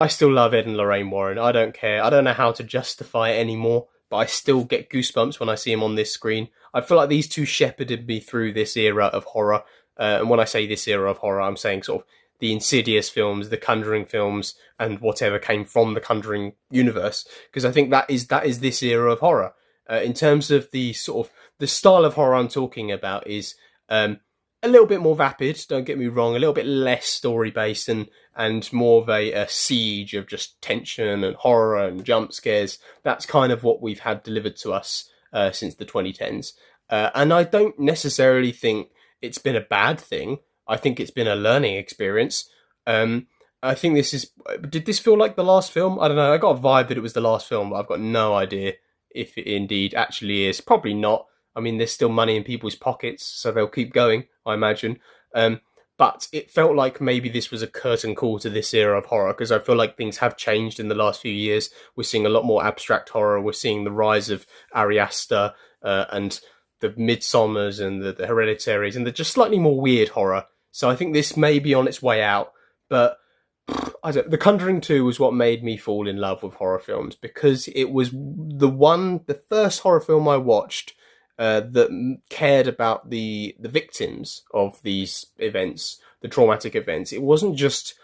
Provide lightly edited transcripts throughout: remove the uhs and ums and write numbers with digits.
I still love Ed and Lorraine Warren. I don't care. I don't know how to justify it anymore, but I still get goosebumps when I see him on this screen. I feel like these two shepherded me through this era of horror. And when I say this era of horror, I'm saying sort of the Insidious films, the Conjuring films, and whatever came from the Conjuring universe. Because I think that is this era of horror. In terms of the sort of the style of horror I'm talking about is a little bit more vapid. Don't get me wrong, a little bit less story based and more of a siege of just tension and horror and jump scares. That's kind of what we've had delivered to us since the 2010s. And I don't necessarily think it's been a bad thing. I think it's been a learning experience. I think this is. Did this feel like the last film? I don't know. I got a vibe that it was the last film, but I've got no idea if it indeed actually is. Probably not. I mean, there's still money in people's pockets, so they'll keep going, I imagine. But it felt like maybe this was a curtain call to this era of horror, because I feel like things have changed in the last few years. We're seeing a lot more abstract horror. We're seeing the rise of Ari Aster and the Midsommars and the Hereditaries and the just slightly more weird horror. So I think this may be on its way out, but The Conjuring 2 was what made me fall in love with horror films, because it was the first horror film I watched that cared about the victims of these events, the traumatic events. It wasn't just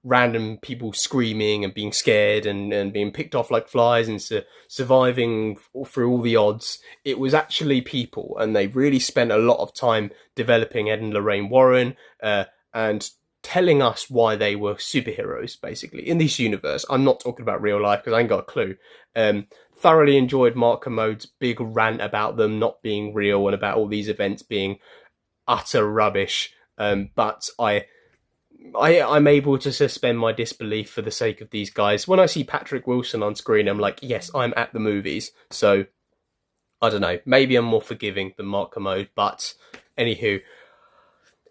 random people screaming and being scared and being picked off like flies and surviving through all the odds. It was actually people, and they really spent a lot of time developing Ed and Lorraine Warren and telling us why they were superheroes, basically, in this universe. I'm not talking about real life because I ain't got a clue. Thoroughly enjoyed Mark Commode's big rant about them not being real and about all these events being utter rubbish. But I'm able to suspend my disbelief for the sake of these guys. When I see Patrick Wilson on screen, I'm like, yes, I'm at the movies. So, I don't know, maybe I'm more forgiving than Mark Commode, but anywho,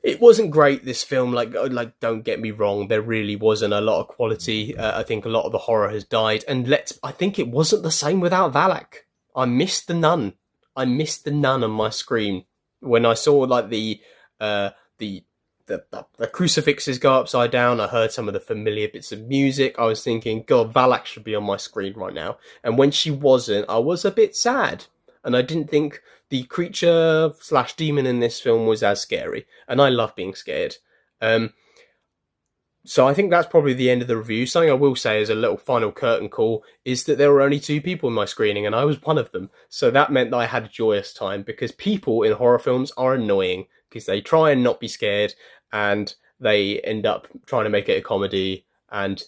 it wasn't great, this film. Like, don't get me wrong, there really wasn't a lot of quality. I think a lot of the horror has died, and I think it wasn't the same without Valak. I missed the nun. I missed the nun on my screen when I saw like the crucifixes go upside down. I heard some of the familiar bits of music. I was thinking, God, Valak should be on my screen right now. And when she wasn't, I was a bit sad. And I didn't think the creature / demon in this film was as scary. And I love being scared. So I think that's probably the end of the review. Something I will say as a little final curtain call is that there were only 2 people in my screening, and I was one of them. So that meant that I had a joyous time, because people in horror films are annoying, because they try and not be scared, and they end up trying to make it a comedy, and